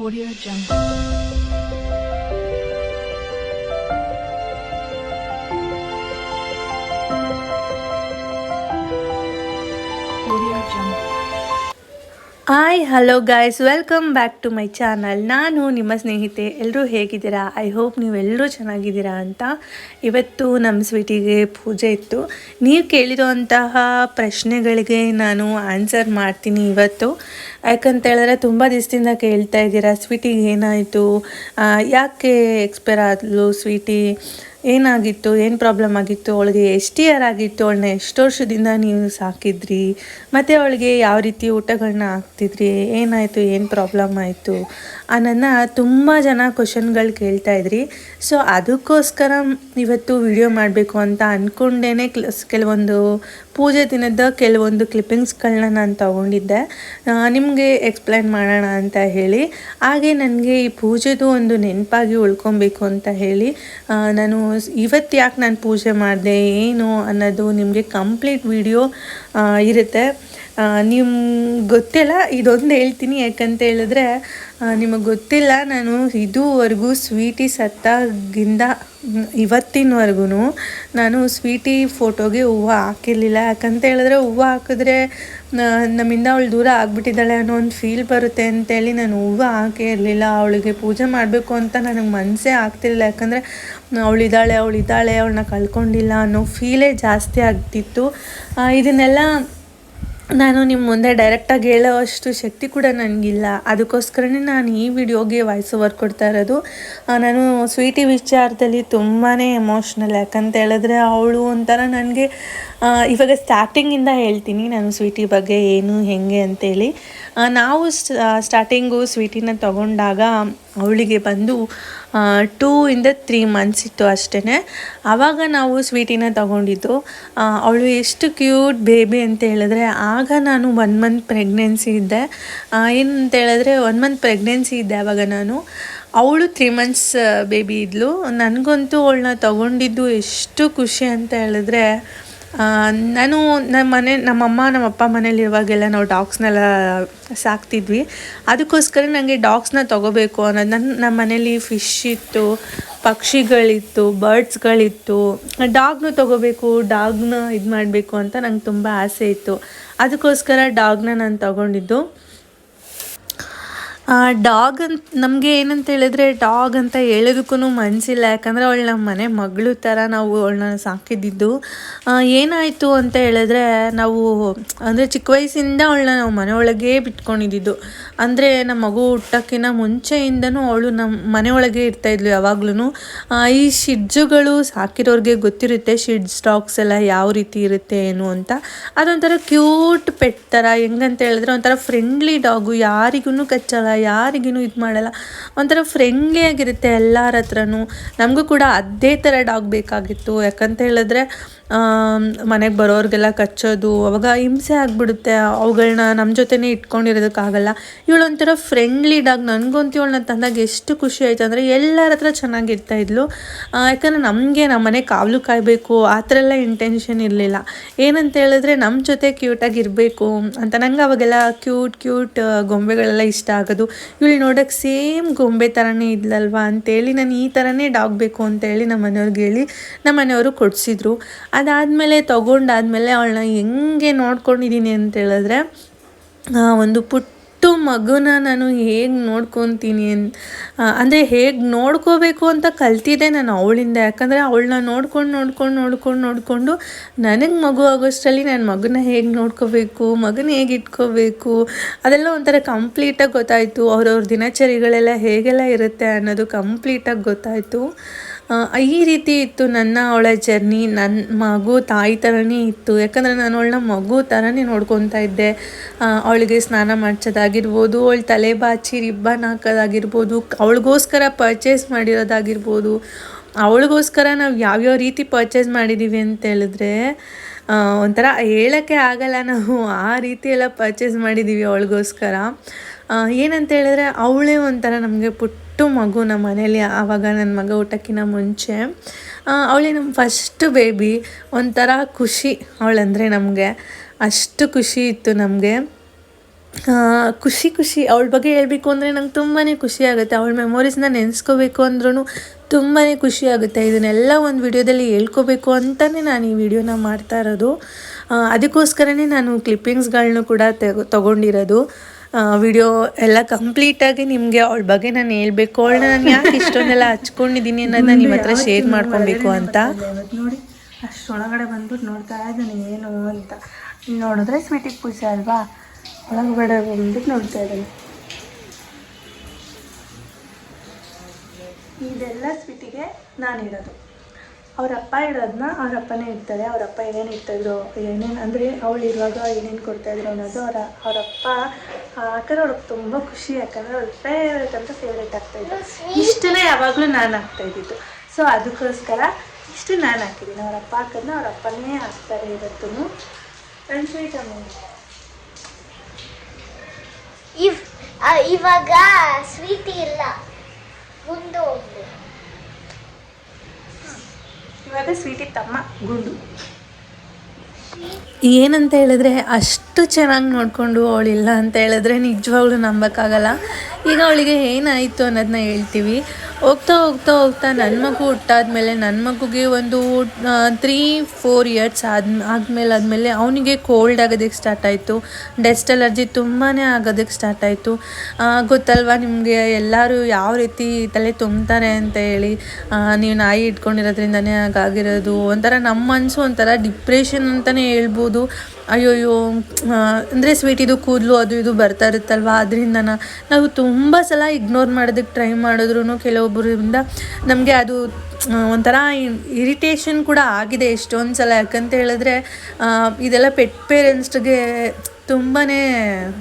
Audio Jungle. Audio Jungle. Hi hello guys, welcome back to my channel. ನಾನು ನಿಮ್ಮ ಸ್ನೇಹಿತೆ. ಎಲ್ಲರೂ ಹೇಗಿದ್ದೀರಾ? ಐ ಹೋಪ್ ನೀವೆಲ್ಲರೂ ಚೆನ್ನಾಗಿದ್ದೀರಾ ಅಂತ. ಇವತ್ತು ನಮ್ಮ ಸ್ವೀಟಿಗೆ ಪೂಜೆ ಇತ್ತು. ನೀವು ಕೇಳಿರೋಂತಹ ಪ್ರಶ್ನೆಗಳಿಗೆ ನಾನು ಆನ್ಸರ್ ಮಾಡ್ತೀನಿ ಇವತ್ತು. ಯಾಕಂತ ಹೇಳಿದ್ರೆ ತುಂಬ ದಿವಸದಿಂದ ಕೇಳ್ತಾ ಇದ್ದೀರಾ, ಸ್ವೀಟಿಗೆ ಏನಾಯಿತು, ಯಾಕೆ ಎಕ್ಸ್ಪೈರ್ ಆದಳು ಸ್ವೀಟಿ, ಏನಾಗಿತ್ತು, ಏನು ಪ್ರಾಬ್ಲಮ್ ಆಗಿತ್ತು, ಅವಳಿಗೆ ಎಷ್ಟು ಇಯರ್ ಆಗಿತ್ತು, ಅವಳನ್ನ ಎಷ್ಟು ವರ್ಷದಿಂದ ನೀವು ಸಾಕಿದ್ರಿ, ಮತ್ತು ಅವಳಿಗೆ ಯಾವ ರೀತಿ ಊಟಗಳನ್ನ ಹಾಕ್ತಿದ್ರಿ, ಏನಾಯಿತು, ಏನು ಪ್ರಾಬ್ಲಮ್ ಆಯಿತು ಅನ್ನೋದನ್ನ ತುಂಬ ಜನ ಕ್ವಶನ್ಗಳು ಕೇಳ್ತಾಯಿದ್ರಿ. ಸೊ ಅದಕ್ಕೋಸ್ಕರ ಇವತ್ತು ವಿಡಿಯೋ ಮಾಡಬೇಕು ಅಂತ ಅಂದ್ಕೊಂಡೇ ಕೆಲವೊಂದು ಪೂಜೆ ದಿನದ ಕೆಲವೊಂದು ಕ್ಲಿಪ್ಪಿಂಗ್ಸ್ಗಳನ್ನ ನಾನು ತೊಗೊಂಡಿದ್ದೆ, ನಿಮಗೆ ಎಕ್ಸ್ಪ್ಲೈನ್ ಮಾಡೋಣ ಅಂತ ಹೇಳಿ. ಹಾಗೆ ನನಗೆ ಈ ಪೂಜೆದು ಒಂದು ನೆನಪಾಗಿ ಉಳ್ಕೊಬೇಕು ಅಂತ ಹೇಳಿ ನಾನು ಇವತ್ತು ಯಾಕೆ ನಾನು ಪೂಜೆ ಮಾಡಿದೆ ಏನು ಅನ್ನೋದು ನಿಮಗೆ ಕಂಪ್ಲೀಟ್ ವಿಡಿಯೋ ಇರುತ್ತೆ. ನಿಮ್ಗೆ ಗೊತ್ತಿಲ್ಲ, ಇದೊಂದು ಹೇಳ್ತೀನಿ. ಯಾಕಂತ ಹೇಳಿದ್ರೆ ನಿಮಗೆ ಗೊತ್ತಿಲ್ಲ, ನಾನು ಇದುವರೆಗೂ ಸ್ವೀಟಿ ಸತ್ತಾಗಿಂದ ಇವತ್ತಿನವರೆಗೂ ನಾನು ಸ್ವೀಟಿ ಫೋಟೋಗೆ ಹೂವು ಹಾಕಿರಲಿಲ್ಲ. ಯಾಕಂತ ಹೇಳಿದ್ರೆ ಹೂವು ಹಾಕಿದ್ರೆ ನಮ್ಮಿಂದ ಅವಳು ದೂರ ಆಗಿಬಿಟ್ಟಿದ್ದಾಳೆ ಅನ್ನೋ ಒಂದು ಫೀಲ್ ಬರುತ್ತೆ ಅಂತೇಳಿ ನಾನು ಹೂವು ಹಾಕೇ ಇರಲಿಲ್ಲ. ಅವಳಿಗೆ ಪೂಜೆ ಮಾಡಬೇಕು ಅಂತ ನನಗೆ ಮನಸ್ಸೇ ಆಗ್ತಿರಲಿಲ್ಲ. ಯಾಕಂದರೆ ಅವಳಿದ್ದಾಳೆ ಅವಳನ್ನ ಕಳ್ಕೊಂಡಿಲ್ಲ ಅನ್ನೋ ಫೀಲೇ ಜಾಸ್ತಿ ಆಗ್ತಿತ್ತು. ಇದನ್ನೆಲ್ಲ ನಾನು ನಿಮ್ಮ ಮುಂದೆ ಡೈರೆಕ್ಟಾಗಿ ಹೇಳೋ ಅಷ್ಟು ಶಕ್ತಿ ಕೂಡ ನನಗಿಲ್ಲ. ಅದಕ್ಕೋಸ್ಕರನೇ ನಾನು ಈ ವಿಡಿಯೋಗೆ ವಾಯ್ಸ್ ಓವರ್ ಕೊಡ್ತಾ ಇರೋದು. ನಾನು ಸ್ವೀಟಿ ವಿಚಾರದಲ್ಲಿ ತುಂಬಾ ಎಮೋಷ್ನಲ್. ಯಾಕಂತ ಹೇಳಿದ್ರೆ ಅವಳು ಒಂಥರ ನನಗೆ ಇವಾಗ ಸ್ಟಾರ್ಟಿಂಗಿಂದ ಹೇಳ್ತೀನಿ ನಾನು ಸ್ವೀಟಿ ಬಗ್ಗೆ ಏನು ಹೆಂಗೆ ಅಂತೇಳಿ. ನಾವು ಸ್ಟಾರ್ಟಿಂಗು ಸ್ವೀಟಿನ ತಗೊಂಡಾಗ ಅವಳಿಗೆ ಬಂದು 2 ಇಂದ 3 ಮಂತ್ಸ್ ಇತ್ತು ಅಷ್ಟೇ. ಆವಾಗ ನಾವು ಸ್ವೀಟಿನ ತಗೊಂಡಿದ್ದು. ಅವಳು ಎಷ್ಟು ಕ್ಯೂಟ್ ಬೇಬಿ ಅಂತ ಹೇಳಿದ್ರೆ, ಆಗ ನಾನು 1 ಮಂತ್ ಪ್ರೆಗ್ನೆನ್ಸಿ ಇದ್ದೆ. ಏನಂತ ಹೇಳಿದ್ರೆ 1 ಮಂತ್ ಪ್ರೆಗ್ನೆನ್ಸಿ ಇದ್ದೆ ಆವಾಗ ನಾನು. ಅವಳು 3 ಮಂತ್ಸ್ ಬೇಬಿ ಇದ್ಲು. ನನಗಂತೂ ಅವಳನ್ನ ತಗೊಂಡಿದ್ದು ಎಷ್ಟು ಖುಷಿ ಅಂತ ಹೇಳಿದ್ರೆ, ನಾನು ನಮ್ಮಮ್ಮ ನಮ್ಮಪ್ಪ ಮನೇಲಿರುವಾಗೆಲ್ಲ ನಾವು ಡಾಗ್ಸ್ನೆಲ್ಲ ಸಾಕ್ತಿದ್ವಿ. ಅದಕ್ಕೋಸ್ಕರ ನನಗೆ ಡಾಗ್ಸ್ನ ತೊಗೋಬೇಕು ಅನ್ನೋದು. ನಮ್ಮ ಮನೇಲಿ ಫಿಶ್ ಇತ್ತು, ಪಕ್ಷಿಗಳಿತ್ತು, ಬರ್ಡ್ಸ್ಗಳಿತ್ತು. ಡಾಗ್ನ ತೊಗೋಬೇಕು, ಡಾಗ್ನ ಇದು ಮಾಡಬೇಕು ಅಂತ ನಂಗೆ ತುಂಬ ಆಸೆ ಇತ್ತು. ಅದಕ್ಕೋಸ್ಕರ ಡಾಗ್ನ ನಾನು ತೊಗೊಂಡಿದ್ದು. ಡಾಗ್ ಅಂತ ನಮಗೆ ಏನಂತ ಹೇಳಿದ್ರೆ, ಡಾಗ್ ಅಂತ ಹೇಳೋದಕ್ಕೂ ಮನಸ್ಸಿಲ್ಲ. ಯಾಕಂದರೆ ಅವಳು ನಮ್ಮ ಮನೆ ಮಗಳು ಥರ ನಾವು ಅವಳನ್ನ ಸಾಕಿದ್ದಿದ್ದು. ಏನಾಯಿತು ಅಂತ ಹೇಳಿದ್ರೆ, ನಾವು ಅಂದರೆ ಚಿಕ್ಕ ವಯಸ್ಸಿಂದ ಅವಳನ್ನ ನಾವು ಮನೆಯೊಳಗೆ ಬಿಟ್ಕೊಂಡಿದ್ದು. ಅಂದರೆ ನಮ್ಮ ಮಗು ಹುಟ್ಟೋಕ್ಕಿಂತ ಮುಂಚೆಯಿಂದನೂ ಅವಳು ನಮ್ಮ ಮನೆಯೊಳಗೆ ಇರ್ತಾಯಿದ್ಲು ಯಾವಾಗ್ಲೂ. ಈ ಶಿಡ್ಜುಗಳು ಸಾಕಿರೋರಿಗೆ ಗೊತ್ತಿರುತ್ತೆ, ಶಿಡ್ಸ್ ಡಾಗ್ಸ್ ಎಲ್ಲ ಯಾವ ರೀತಿ ಇರುತ್ತೆ ಏನು ಅಂತ. ಅದೊಂಥರ ಕ್ಯೂಟ್ ಪೆಟ್ ಥರ. ಹೆಂಗಂತ ಹೇಳಿದ್ರೆ ಒಂಥರ ಫ್ರೆಂಡ್ಲಿ ಡಾಗು, ಯಾರಿಗೂ ಕಚ್ಚಲ್ಲ, ಯಾರಿಗೂ ಇದು ಮಾಡಲ್ಲ, ಒಂಥರ ಫ್ರೆಂಡ್ಲಿ ಆಗಿರುತ್ತೆ ಎಲ್ಲರ ಹತ್ರನೂ. ನಮಗೂ ಕೂಡ ಅದೇ ಥರ ಡಾಗ್ ಬೇಕಾಗಿತ್ತು. ಯಾಕಂತ ಹೇಳಿದ್ರೆ ಮನೆಗೆ ಬರೋರಿಗೆಲ್ಲ ಕಚ್ಚೋದು, ಅವಾಗ ಹಿಂಸೆ ಆಗಿಬಿಡುತ್ತೆ. ಅವುಗಳನ್ನ ನಮ್ಮ ಜೊತೆನೇ ಇಟ್ಕೊಂಡಿರೋದಕ್ಕಾಗಲ್ಲ. ಇವಳೊಂಥರ ಫ್ರೆಂಡ್ಲಿ ಡಾಗ್. ನನಗಂತೂ ಇವಳನ್ನ ತಂದಾಗ ಎಷ್ಟು ಖುಷಿ ಆಯಿತು ಅಂದರೆ, ಎಲ್ಲರ ಹತ್ರ ಚೆನ್ನಾಗಿರ್ತಾಯಿದ್ಲು. ಯಾಕಂದರೆ ನಮಗೆ ನಮ್ಮ ಮನೆ ಕಾವಲು ಕಾಯಬೇಕು ಆ ಥರ ಎಲ್ಲ ಇಂಟೆನ್ಷನ್ ಇರಲಿಲ್ಲ. ಏನಂತ ಹೇಳಿದ್ರೆ ನಮ್ಮ ಜೊತೆ ಕ್ಯೂಟಾಗಿರಬೇಕು ಅಂತ. ನಂಗೆ ಅವಾಗೆಲ್ಲ ಕ್ಯೂಟ್ ಗೊಂಬೆಗಳೆಲ್ಲ ಇಷ್ಟ ಆಗೋದು. ಇವಳು ನೋಡೋಕ್ಕೆ ಸೇಮ್ ಗೊಂಬೆ ಥರನೇ ಇದ್ಲಲ್ವಾ ಅಂತೇಳಿ ನಾನು ಈ ಥರನೇ ಡಾಗ್ ಬೇಕು ಅಂತೇಳಿ ನಮ್ಮ ಮನೆಯವ್ರಿಗೆ ಹೇಳಿ ನಮ್ಮ ಮನೆಯವರು ಕೊಡಿಸಿದ್ರು. ಅದಾದಮೇಲೆ ತೊಗೊಂಡಾದ್ಮೇಲೆ ಅವಳನ್ನ ಹೆಂಗೆ ನೋಡ್ಕೊಂಡಿದ್ದೀನಿ ಅಂತ ಹೇಳಿದ್ರೆ, ಒಂದು ಪುಟ್ಟ ಮಗುನ ನಾನು ಹೇಗೆ ನೋಡ್ಕೊತೀನಿ ಅಂದರೆ ಹೇಗೆ ನೋಡ್ಕೋಬೇಕು ಅಂತ ಕಲ್ತಿದ್ದೆ ನಾನು ಅವಳಿಂದ. ಯಾಕಂದರೆ ಅವಳನ್ನ ನೋಡ್ಕೊಂಡು ನನಗೆ ಮಗು ಆಗೋಷ್ಟರಲ್ಲಿ ನಾನು ಮಗುನ ಹೇಗೆ ನೋಡ್ಕೋಬೇಕು, ಮಗನ ಹೇಗೆ ಇಟ್ಕೋಬೇಕು ಅದೆಲ್ಲ ಒಂಥರ ಕಂಪ್ಲೀಟಾಗಿ ಗೊತ್ತಾಯಿತು. ಅವ್ರವ್ರ ದಿನಚರಿಗಳೆಲ್ಲ ಹೇಗೆಲ್ಲ ಇರುತ್ತೆ ಅನ್ನೋದು ಕಂಪ್ಲೀಟಾಗಿ ಗೊತ್ತಾಯಿತು. ಈ ರೀತಿ ಇತ್ತು ಅವಳ ಜರ್ನಿ. ನನ್ನ ಮಗು ತಾಯಿ ಥರನೇ ಇತ್ತು. ಯಾಕಂದರೆ ನಾನು ಅವಳನ್ನ ಮಗು ಥರನೇ ನೋಡ್ಕೊತಾ ಇದ್ದೆ. ಅವಳಿಗೆ ಸ್ನಾನ ಮಾಡಿಸೋದಾಗಿರ್ಬೋದು, ಅವಳ ತಲೆ ಬಾಚಿ ರಿಬ್ಬನ್ ಹಾಕೋದಾಗಿರ್ಬೋದು, ಅವಳಿಗೋಸ್ಕರ ಪರ್ಚೇಸ್ ಮಾಡಿರೋದಾಗಿರ್ಬೋದು. ಅವಳಿಗೋಸ್ಕರ ನಾವು ಯಾವ್ಯಾವ ರೀತಿ ಪರ್ಚೇಸ್ ಮಾಡಿದ್ದೀವಿ ಅಂತ ಹೇಳಿದ್ರೆ ಒಂಥರ ಹೇಳೋಕ್ಕೆ ಆಗಲ್ಲ. ನಾವು ಆ ರೀತಿ ಎಲ್ಲ ಪರ್ಚೇಸ್ ಮಾಡಿದ್ದೀವಿ ಅವಳಿಗೋಸ್ಕರ. ಏನಂತ ಹೇಳಿದ್ರೆ ಅವಳೇ ಒಂಥರ ನಮಗೆ ಪುಟ್ಟ ಮಗು ನಮ್ಮ ಮನೇಲಿ. ಆವಾಗ ನನ್ನ ಮಗ ಊಟಕ್ಕಿಂತ ಮುಂಚೆ ಅವಳೇ ನಮ್ಮ ಫಸ್ಟ್ ಬೇಬಿ. ಒಂಥರ ಖುಷಿ ಅವಳಂದರೆ ನಮಗೆ, ಅಷ್ಟು ಖುಷಿ ಇತ್ತು ನಮಗೆ. ಖುಷಿ ಅವಳ ಬಗ್ಗೆ ಹೇಳಬೇಕು ಅಂದರೆ ನಂಗೆ ತುಂಬಾ ಖುಷಿ ಆಗುತ್ತೆ. ಅವಳ ಮೆಮೊರೀಸ್ನ ನೆನೆಸ್ಕೋಬೇಕು ಅಂದ್ರೂ ತುಂಬಾ ಖುಷಿ ಆಗುತ್ತೆ. ಇದನ್ನೆಲ್ಲ ಒಂದು ವಿಡಿಯೋದಲ್ಲಿ ಹೇಳ್ಕೋಬೇಕು ಅಂತಲೇ ನಾನು ಈ ವಿಡಿಯೋನ ಮಾಡ್ತಾ ಇರೋದು. ಅದಕ್ಕೋಸ್ಕರನೇ ನಾನು ಕ್ಲಿಪ್ಪಿಂಗ್ಸ್ಗಳನ್ನೂ ಕೂಡ ತೊಗೊಂಡಿರೋದು. ವಿಡಿಯೋ ಎಲ್ಲ ಕಂಪ್ಲೀಟಾಗಿ ನಿಮಗೆ ಅವಳ ಬಗ್ಗೆ ನಾನು ಹೇಳ್ಬೇಕು, ಅವಳನ್ನ ನಾನು ಯಾಕೆ ಇಷ್ಟೊಂದೆಲ್ಲ ಹಚ್ಕೊಂಡಿದ್ದೀನಿ ಅನ್ನೋದನ್ನ ನಿಮ್ಮ ಹತ್ರ ಶೇರ್ ಮಾಡ್ಕೊಬೇಕು ಅಂತ. ನೋಡಿ ಅಷ್ಟೊಳಗಡೆ ಬಂದ್ಬಿಟ್ಟು ನೋಡ್ತಾ ಇದ್ದಾನೆ ಏನು ಅಂತ. ನೋಡಿದ್ರೆ ಸ್ವೀಟಿಗೆ ಪೂಜೆ ಅಲ್ವಾ, ಒಳಗಡೆ ಬಂದ್ಬಿಟ್ಟು ನೋಡ್ತಾ ಇದ್ದಾನೆ. ಇದೆಲ್ಲ ಸ್ವೀಟಿಗೆ ನಾನು ಇಡೋದು. ಅವರಪ್ಪ ಇಡೋದನ್ನ ಅವರಪ್ಪನೇ ಇಡ್ತಾರೆ. ಅವರಪ್ಪ ಏನೇನು ಇಡ್ತಾಯಿದ್ರು, ಏನೇನು ಅಂದರೆ ಅವಳು ಇರುವಾಗ ಏನೇನು ಕೊಡ್ತಾಯಿದ್ರು ಅನ್ನೋದು ಅವರಪ್ಪ. ಯಾಕಂದ್ರೆ ಅವ್ಳಿಗೆ ತುಂಬ ಖುಷಿ, ಯಾಕಂದರೆ ಅವಳು ಫೇವ್ರೇಟ್ ಆಗ್ತಾಯಿದ್ದು. ಇಷ್ಟನ್ನೇ ಯಾವಾಗಲೂ ನಾನು ಹಾಕ್ತಾಯಿದ್ದಿದ್ದು. ಸೊ ಅದಕ್ಕೋಸ್ಕರ ಇಷ್ಟು ನಾನು ಹಾಕಿದ್ದೀನಿ. ಅವರಪ್ಪ ಹಾಕೋದನ್ನ ಅವರಪ್ಪನೇ ಹಾಕ್ತಾರೆ ಇವತ್ತೂ. ನನ್ನ ಸ್ವೀಟ್ ಇವಾಗ ಸ್ವೀಟ್ ಇಲ್ಲ, ಗುಂಡು ಒಂದು. ಇವಾಗ ಸ್ವೀಟಿ ತಮ್ಮ ಗುಂಡು. ಏನಂತ ಹೇಳಿದ್ರೆ ಅಷ್ಟು ಚೆನ್ನಾಗಿ ನೋಡಿಕೊಂಡು ಅವಳಿಲ್ಲ ಅಂತ ಹೇಳಿದ್ರೆ ನಿಜವಾಗ್ಲೂ ನಂಬೋಕ್ಕಾಗಲ್ಲ. ಈಗ ಅವಳಿಗೆ ಏನಾಯಿತು ಅನ್ನೋದನ್ನ ಹೇಳ್ತೀವಿ. ಹೋಗ್ತಾ ಹೋಗ್ತಾ ಹೋಗ್ತಾ ನನ್ನ ಮಗು ಹುಟ್ಟಾದ್ಮೇಲೆ ನನ್ನ ಮಗುಗೆ ಒಂದು 3-4 ಇಯರ್ಸ್ ಆದಮೇಲೆ ಅವನಿಗೆ ಕೋಲ್ಡ್ ಆಗೋದಕ್ಕೆ ಸ್ಟಾರ್ಟ್ ಆಯಿತು. ಡಸ್ಟ್ ಅಲರ್ಜಿ ತುಂಬಾ ಆಗೋದಕ್ಕೆ ಸ್ಟಾರ್ಟ್ ಆಯಿತು. ಗೊತ್ತಲ್ವ ನಿಮಗೆ, ಎಲ್ಲರೂ ಯಾವ ರೀತಿ ತಲೆ ತುಂಬ್ತಾರೆ ಅಂತ ಹೇಳಿ. ನೀವು ನಾಯಿ ಇಟ್ಕೊಂಡಿರೋದ್ರಿಂದನೇ ಹಾಗಾಗಿರೋದು. ಒಂಥರ ನಮ್ಮ ಮನಸ್ಸು ಒಂಥರ ಡಿಪ್ರೆಷನ್ ಅಂತಲೇ ಹೇಳ್ಬೋದು. ಅಯ್ಯೋಯ್ಯೋ ಅಂದರೆ ಸ್ವೀಟಿದು ಕೂದಲು ಅದು ಇದು ಬರ್ತಾ ಇರುತ್ತಲ್ವ, ಅದರಿಂದ ನಾವು ತುಂಬ ಸಲ ಇಗ್ನೋರ್ ಮಾಡೋದಕ್ಕೆ ಟ್ರೈ ಮಾಡಿದ್ರೂ ಕೆಲವೊಬ್ಬರಿಂದ ನಮಗೆ ಅದು ಒಂಥರ ಇರಿಟೇಷನ್ ಕೂಡ ಆಗಿದೆ ಎಷ್ಟೊಂದು ಸಲ. ಯಾಕಂತ ಹೇಳಿದ್ರೆ ಇದೆಲ್ಲ ಪೆಟ್ ಪೇರೆಂಟ್ಸ್ಗೆ ತುಂಬಾ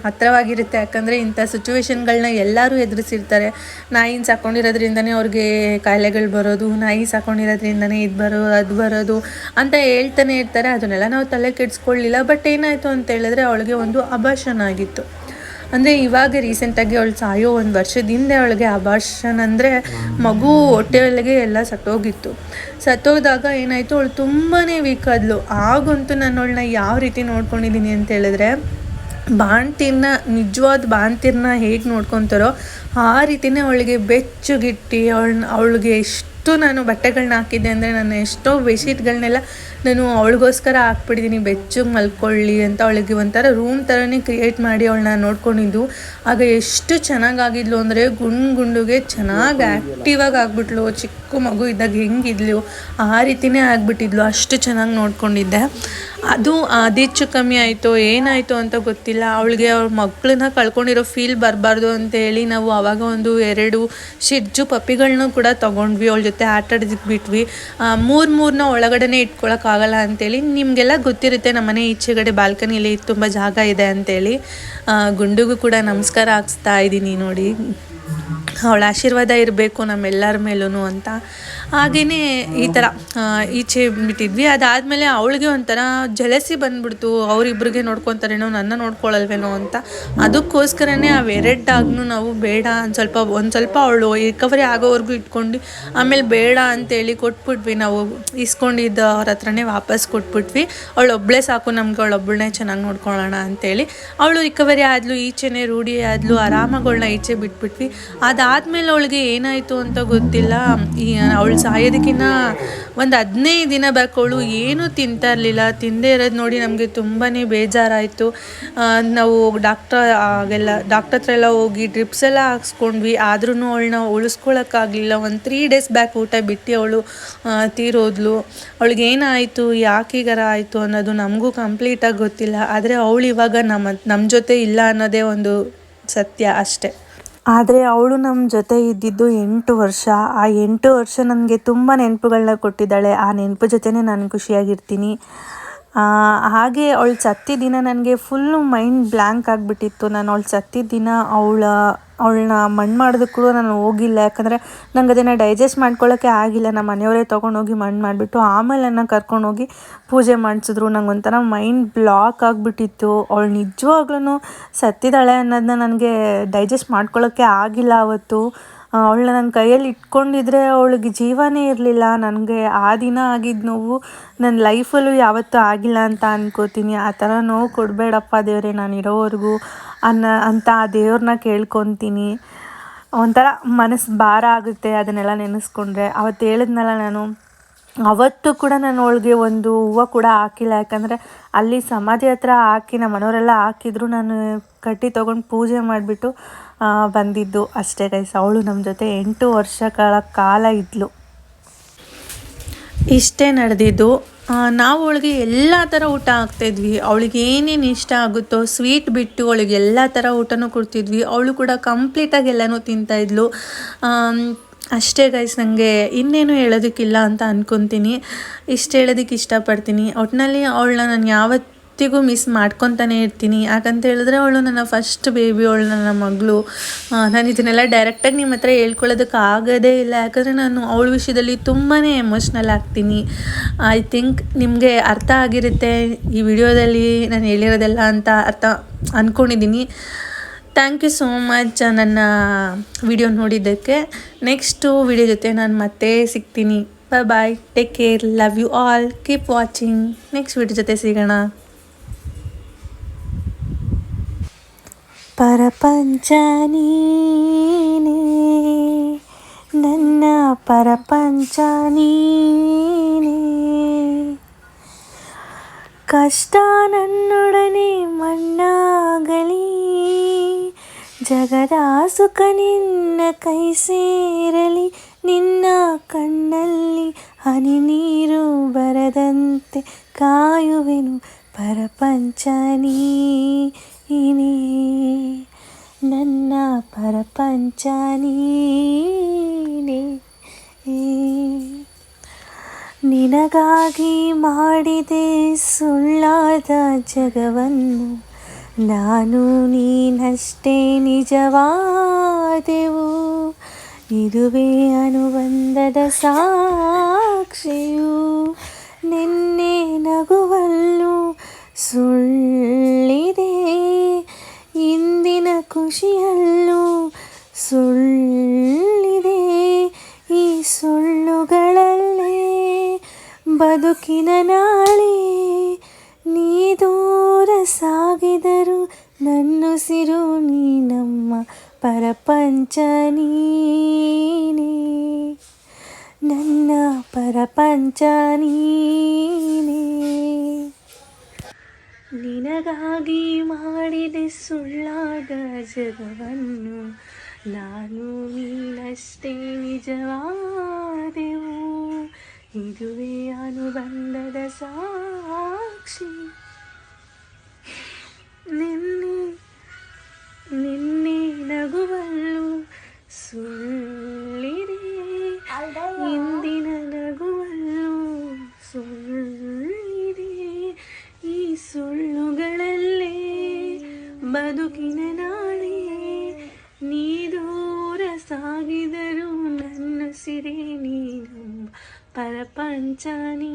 ಹತ್ತಿರವಾಗಿರುತ್ತೆ. ಯಾಕಂದರೆ ಇಂಥ ಸಿಚುವೇಶನ್ಗಳನ್ನ ಎಲ್ಲರೂ ಎದುರಿಸಿರ್ತಾರೆ. ನಾಯಿನ ಸಾಕೊಂಡಿರೋದ್ರಿಂದನೇ ಅವ್ರಿಗೆ ಕಾಯಿಲೆಗಳು ಬರೋದು, ನಾಯಿ ಸಾಕೊಂಡಿರೋದ್ರಿಂದನೇ ಇದು ಬರೋದು ಅದು ಬರೋದು ಅಂತ ಹೇಳ್ತಾನೆ ಇರ್ತಾರೆ. ಅದನ್ನೆಲ್ಲ ನಾವು ತಲೆ ಕೆಡಿಸ್ಕೊಳ್ಳಿಲ್ಲ. ಬಟ್ ಏನಾಯಿತು ಅಂತ ಹೇಳಿದ್ರೆ ಅವಳಿಗೆ ಒಂದು ಅಬಾರ್ಷನ್ ಆಗಿತ್ತು. ಅಂದರೆ ಇವಾಗ ರೀಸೆಂಟಾಗಿ ಅವಳು ಸಾಯೋ 1 ವರ್ಷದ ಹಿಂದೆ ಅವಳಿಗೆ ಅಬಾರ್ಷನ್ ಅಂದರೆ ಮಗು ಹೊಟ್ಟೆಯೊಳಗೆ ಎಲ್ಲ ಸತ್ತೋಗಿದಾಗ ಏನಾಯಿತು, ಅವಳು ತುಂಬಾ ವೀಕ್ ಆದ್ಲು. ಆಗಂತೂ ನಾನು ಅವಳನ್ನ ಯಾವ ರೀತಿ ನೋಡ್ಕೊಂಡಿದ್ದೀನಿ ಅಂತ ಹೇಳಿದ್ರೆ, ನಿಜವಾದ ಬಾಣ್ತಿರ್ನ ಹೇಗೆ ನೋಡ್ಕೊತಾರೋ ಆ ರೀತಿಯೇ ಅವಳಿಗೆ ಬೆಚ್ಚಗಿಟ್ಟು ಅವಳಿಗೆ ಎಷ್ಟು ನಾನು ಬಟ್ಟೆಗಳನ್ನ ಹಾಕಿದ್ದೆ ಅಂದರೆ, ನಾನು ಎಷ್ಟೋ ಬೆಡ್ಶೀಟ್ಗಳನ್ನೆಲ್ಲ ನಾನು ಅವಳಿಗೋಸ್ಕರ ಹಾಕ್ಬಿಟ್ಟಿದ್ದೀನಿ ಬೆಚ್ಚಗೆ ಮಲ್ಕೊಳ್ಳಿ ಅಂತ. ಅವಳಿಗೆ ಒಂಥರ ರೂಮ್ ಥರನೇ ಕ್ರಿಯೇಟ್ ಮಾಡಿ ಅವಳನ್ನ ನೋಡ್ಕೊಂಡಿದ್ದು. ಆಗ ಎಷ್ಟು ಚೆನ್ನಾಗಾಗಿದ್ಲು ಅಂದರೆ ಗುಂಡುಗೆ ಚೆನ್ನಾಗಿ ಆ್ಯಕ್ಟಿವಾಗಿ ಆಗಿಬಿಟ್ಲು. ಚಿಕ್ಕ ಮಗು ಇದ್ದಾಗ ಹೆಂಗಿದ್ಲು ಆ ರೀತಿಯೇ ಆಗಿಬಿಟ್ಟಿದ್ಲು. ಅಷ್ಟು ಚೆನ್ನಾಗಿ ನೋಡ್ಕೊಂಡಿದ್ದೆ. ಅದು ಹೆಚ್ಚು ಕಮ್ಮಿ ಆಯಿತು ಏನಾಯಿತು ಅಂತ ಗೊತ್ತಿಲ್ಲ. ಅವಳಿಗೆ ಅವ್ಳ ಮಕ್ಕಳನ್ನ ಕಳ್ಕೊಂಡಿರೋ ಫೀಲ್ ಬರಬಾರ್ದು ಅಂತೇಳಿ ನಾವು ಆವಾಗ ಒಂದು 2 ಶಿಡ್ಜು ಪಪ್ಪಿಗಳನ್ನೂ ಕೂಡ ತೊಗೊಂಡ್ವಿ. ಅವಳ ಜೊತೆ ಆಟ ಆಡೋದಕ್ಕೆ ಬಿಟ್ವಿ. 3 ಒಳಗಡೆ ಇಟ್ಕೊಳಕ್ಕಾಗಲ್ಲ ಅಂತೇಳಿ. ನಿಮಗೆಲ್ಲ ಗೊತ್ತಿರುತ್ತೆ, ನಮ್ಮನೆ ಈಚೆಗಡೆ ಬಾಲ್ಕನಿಯಲ್ಲಿ ತುಂಬ ಜಾಗ ಇದೆ ಅಂತೇಳಿ. ಗುಂಡುಗೂ ಕೂಡ ನಮಸ್ಕಾರ ಹಾಕ್ಸ್ತಾ ಇದ್ದೀನಿ ನೋಡಿ, ಅವಳ ಆಶೀರ್ವಾದ ಇರಬೇಕು ನಮ್ಮೆಲ್ಲರ ಮೇಲೂ ಅಂತ. ಹಾಗೆಯೇ ಈ ಥರ ಈಚೆ ಬಿಟ್ಟಿದ್ವಿ. ಅದಾದಮೇಲೆ ಅವಳಿಗೆ ಒಂಥರ ಜಲಸಿ ಬಂದ್ಬಿಡ್ತು, ಅವರಿಬ್ಬರಿಗೆ ನೋಡ್ಕೊತಾರೇನೋ ನನ್ನ ನೋಡ್ಕೊಳ್ಳಲ್ವೇನೋ ಅಂತ. ಅದಕ್ಕೋಸ್ಕರನೇ ಆ 2 ಡಾಗ್ನು ನಾವು ಬೇಡ ಒಂದು ಸ್ವಲ್ಪ ಅವಳು ರಿಕವರಿ ಆಗೋವರೆಗೂ ಇಟ್ಕೊಂಡು ಆಮೇಲೆ ಬೇಡ ಅಂತೇಳಿ ಕೊಟ್ಬಿಟ್ವಿ. ನಾವು ಇಸ್ಕೊಂಡಿದ್ದ ಅವ್ರ ಹತ್ರನೇ ವಾಪಸ್ ಕೊಟ್ಬಿಟ್ವಿ. ಅವಳೊಬ್ಬಳೇ ಸಾಕು ನಮ್ಗೆ, ಅವಳೊಬ್ಬಳನ್ನೇ ಚೆನ್ನಾಗಿ ನೋಡ್ಕೊಳ್ಳೋಣ ಅಂತೇಳಿ. ಅವಳು ರಿಕವರಿ ಆದಳು, ಈಚೆನೇ ರೂಢಿ ಆದಳು, ಆರಾಮಾಗಿ ಅವಳನ್ನ ಈಚೆ ಬಿಟ್ಬಿಟ್ವಿ. ಅದಾದಮೇಲೆ ಅವಳಿಗೆ ಏನಾಯಿತು ಅಂತ ಗೊತ್ತಿಲ್ಲ. ಅವಳು ಸಾಯೋದಕ್ಕಿಂತ ಒಂದು 15 ದಿನ ಬೇಕು ಅವಳು ಏನೂ ತಿಂತಾ ಇರಲಿಲ್ಲ. ತಿಂದೇ ಇರೋದು ನೋಡಿ ನಮಗೆ ತುಂಬಾ ಬೇಜಾರಾಯಿತು. ನಾವು ಡಾಕ್ಟರ್ ಹತ್ರ ಎಲ್ಲ ಹೋಗಿ ಡ್ರಿಪ್ಸ್ ಎಲ್ಲ ಹಾಕ್ಸ್ಕೊಂಡ್ವಿ. ಆದ್ರೂ ಅವಳನ್ನ ಉಳಿಸ್ಕೊಳ್ಳೋಕ್ಕಾಗಲಿಲ್ಲ. ಒಂದು 3 ಡೇಸ್ ಬ್ಯಾಕ್ ಊಟ ಬಿಟ್ಟು ಅವಳು ತೀರೋದ್ಲು. ಅವಳಿಗೆ ಏನಾಯಿತು ಯಾಕೀಗಾರ ಆಯಿತು ಅನ್ನೋದು ನಮಗೂ ಕಂಪ್ಲೀಟಾಗಿ ಗೊತ್ತಿಲ್ಲ. ಆದರೆ ಅವಳು ಇವಾಗ ನಮ್ಮ ಜೊತೆ ಇಲ್ಲ ಅನ್ನೋದೇ ಒಂದು ಸತ್ಯ ಅಷ್ಟೆ. ಆದರೆ ಅವಳು ನಮ್ಮ ಜೊತೆ ಇದ್ದಿದ್ದು 8 ವರ್ಷ. ಆ 8 ವರ್ಷ ನನಗೆ ತುಂಬ ನೆನಪುಗಳನ್ನ ಕೊಟ್ಟಿದ್ದಾಳೆ. ಆ ನೆನಪು ಜೊತೆನೇ ನಾನು ಖುಷಿಯಾಗಿರ್ತೀನಿ. ಹಾಗೆ ಅವಳು ಸತ್ತಿದ್ದ ದಿನ ನನಗೆ ಫುಲ್ಲು ಮೈಂಡ್ ಬ್ಲ್ಯಾಂಕ್ ಆಗಿಬಿಟ್ಟಿತ್ತು. ನಾನು ಅವಳು ಸತ್ತಿದ್ದ ದಿನ ಅವಳನ್ನ ಮಣ್ಣು ಮಾಡೋದಕ್ಕೆ ಕೂಡ ನಾನು ಹೋಗಿಲ್ಲ. ಯಾಕಂದರೆ ನಂಗೆ ಅದನ್ನು ಡೈಜೆಸ್ಟ್ ಮಾಡ್ಕೊಳ್ಳೋಕ್ಕೆ ಆಗಿಲ್ಲ. ನಮ್ಮ ಮನೆಯವರೇ ತೊಗೊಂಡೋಗಿ ಮಣ್ಣು ಮಾಡಿಬಿಟ್ಟು ಆಮೇಲೆ ನನ್ನ ಕರ್ಕೊಂಡೋಗಿ ಪೂಜೆ ಮಾಡಿಸಿದ್ರು. ನಂಗೆ ಒಂಥರ ಮೈಂಡ್ ಬ್ಲಾಕ್ ಆಗಿಬಿಟ್ಟಿತ್ತು. ಅವಳು ನಿಜವಾಗ್ಲೂ ಸತ್ತಿದ್ದಾಳೆ ಅನ್ನೋದನ್ನ ನನಗೆ ಡೈಜೆಸ್ಟ್ ಮಾಡ್ಕೊಳ್ಳೋಕ್ಕೆ ಆಗಿಲ್ಲ ಅವತ್ತು. ಅವಳನ್ನ ನನ್ನ ಕೈಯಲ್ಲಿ ಇಟ್ಕೊಂಡಿದ್ರೆ ಅವಳಿಗೆ ಜೀವನೇ ಇರಲಿಲ್ಲ. ನನಗೆ ಆ ದಿನ ಆಗಿದ್ದ ನೋವು ನನ್ನ ಲೈಫಲ್ಲೂ ಯಾವತ್ತೂ ಆಗಿಲ್ಲ ಅಂತ ಅನ್ಕೋತೀನಿ. ಆ ಥರ ನೋವು ಕೊಡಬೇಡಪ್ಪ ದೇವರೇ ನಾನು ಇರೋವರೆಗೂ ಅಂತ ಆ ದೇವ್ರನ್ನ ಕೇಳ್ಕೊತೀನಿ. ಒಂಥರ ಮನಸ್ಸು ಭಾರ ಆಗುತ್ತೆ ಅದನ್ನೆಲ್ಲ ನೆನೆಸ್ಕೊಂಡ್ರೆ. ಅವತ್ತು ಹೇಳಿದ್ನಲ್ಲ ನಾನು, ಅವತ್ತು ಕೂಡ ನಾನು ಅವಳಿಗೆ ಒಂದು ಹೂವು ಕೂಡ ಹಾಕಿಲ್ಲ. ಯಾಕಂದರೆ ಅಲ್ಲಿ ಸಮಾಧಿ ಹತ್ರ ಹಾಕಿ ನಮ್ಮ ಮನೆಯವರೆಲ್ಲ ಹಾಕಿದ್ರು, ನಾನು ಕಟ್ಟಿ ತೊಗೊಂಡು ಪೂಜೆ ಮಾಡಿಬಿಟ್ಟು ಬಂದಿದ್ದು ಅಷ್ಟೇ ಗೈಸ್. ಅವಳು ನಮ್ಮ ಜೊತೆ 8 ವರ್ಷಗಳ ಕಾಲ ಇದ್ಲು. ಇಷ್ಟೇ ನಡೆದಿದ್ದು. ನಾವು ಅವಳಿಗೆ ಎಲ್ಲ ಥರ ಊಟ ಹಾಕ್ತಾಯಿದ್ವಿ. ಅವಳಿಗೆ ಏನೇನು ಇಷ್ಟ ಆಗುತ್ತೋ ಸ್ವೀಟ್ ಬಿಟ್ಟು ಅವಳಿಗೆ ಎಲ್ಲ ಥರ ಊಟನೂ ಕೊಡ್ತಿದ್ವಿ. ಅವಳು ಕೂಡ ಕಂಪ್ಲೀಟಾಗಿ ಎಲ್ಲನೂ ತಿಂತಾಯಿದ್ಲು. ಅಷ್ಟೇ ಗೈಸ್, ನನಗೆ ಇನ್ನೇನು ಹೇಳೋದಕ್ಕಿಲ್ಲ ಅಂತ ಅಂದ್ಕೊತೀನಿ. ಇಷ್ಟು ಹೇಳೋದಕ್ಕೆ ಇಷ್ಟಪಡ್ತೀನಿ. ಒಟ್ಟಿನಲ್ಲಿ ಅವಳನ್ನ ನಾನು ಯಾವತ್ತಿಗೂ ಮಿಸ್ ಮಾಡ್ಕೊತಾನೆ ಇರ್ತೀನಿ. ಯಾಕಂತ ಹೇಳಿದ್ರೆ ಅವಳು ನನ್ನ ಫಸ್ಟ್ ಬೇಬಿ, ಅವಳು ನನ್ನ ಮಗಳು. ನಾನು ಇದನ್ನೆಲ್ಲ ಡೈರೆಕ್ಟಾಗಿ ನಿಮ್ಮ ಹತ್ರ ಹೇಳ್ಕೊಳ್ಳೋದಕ್ಕೆ ಆಗೋದೇ ಇಲ್ಲ. ಯಾಕಂದರೆ ನಾನು ಅವಳ ವಿಷಯದಲ್ಲಿ ತುಂಬಾ ಎಮೋಷ್ನಲ್ ಆಗ್ತೀನಿ. ಐ ಥಿಂಕ್ ನಿಮಗೆ ಅರ್ಥ ಆಗಿರುತ್ತೆ ಈ ವಿಡಿಯೋದಲ್ಲಿ ನಾನು ಹೇಳಿರೋದೆಲ್ಲ ಅಂತ ಅಂದ್ಕೊಂಡಿದ್ದೀನಿ. ಥ್ಯಾಂಕ್ ಯು ಸೋ ಮಚ್ ನನ್ನ ವಿಡಿಯೋ ನೋಡಿದ್ದಕ್ಕೆ. ನೆಕ್ಸ್ಟು ವಿಡಿಯೋ ಜೊತೆ ನಾನು ಮತ್ತೆ ಸಿಗ್ತೀನಿ. Bye, take care, love you all, keep watching. Next video ಜೊತೆ ಸಿಗೋಣ. ಪರಪಂಚ ನೀನೇ, ನನ್ನ ಪರಪಂಚ ನೀನೇ, ಕಷ್ಟ ನನ್ನೊಡನೆ ಮಣ್ಣಾಗಲಿ, ಜಗದ ಸುಖ ನಿನ್ನ ಕೈ ಸೇರಲಿ, ನಿನ್ನ ಕಣ್ಣಲ್ಲಿ ಹನಿ ನೀರು ಬರದಂತೆ ಕಾಯುವೆನು. ಪರಪಂಚ ನೀನೇ, ನನ್ನ ಪರಪಂಚ ನೀನೇ. ನಿನಗಾಗಿ ಮಾಡಿದೆ ಸುಳ್ಳಾದ ಜಗವನ್ನು, ನಾನು ನೀನಷ್ಟೇ ನಿಜವಾದೆವು. ಇದುವೇ ಅನುಬಂಧದ ಸಾಕ್ಷಿಯು. ನಿನ್ನೆ ನಗುವಲ್ಲೂ ಸುಳ್ಳಿದೆ, ಇಂದಿನ ಖುಷಿಯಲ್ಲೂ ಸುಳ್ಳಿದೆ. ಈ ಸುಳ್ಳುಗಳಲ್ಲೇ ಬದುಕಿನ ನಾಳೆ, ನೀ ದೂರ ಸಾಗಿದರು ನನ್ನುಸಿರು ನೀ, ನಮ್ಮ ಪರಪಂಚ ನೀನೇ, ನನ್ನ ಪರಪಂಚ ನೀನೇ. ನಿನಗಾಗಿ ಮಾಡಿದೆ ಸುಳ್ಳಾದ ಜಗವನ್ನು, ನಾನು ನೀನಷ್ಟೇ ನಿಜವಾದೆವು. ಇದುವೇ ಅನುಬಂಧದ ಸಾಕ್ಷಿ. ನಿನ್ನೆ ನಗುವಲ್ಲೂ ಸುಳ್ಳಿದೆ, ಇಂದಿನ ನಗುವಲ್ಲೂ ಸುಳ್ಳಿದೆ. ಈ ಸುಳ್ಳುಗಳಲ್ಲೇ ಬದುಕಿನ ನಾಳೆ, ನೀ ದೂರ ಸಾಗಿದರು ನನ್ನ ಸಿರೆ ನೀನು, ಪರಪಂಚ ನೀ.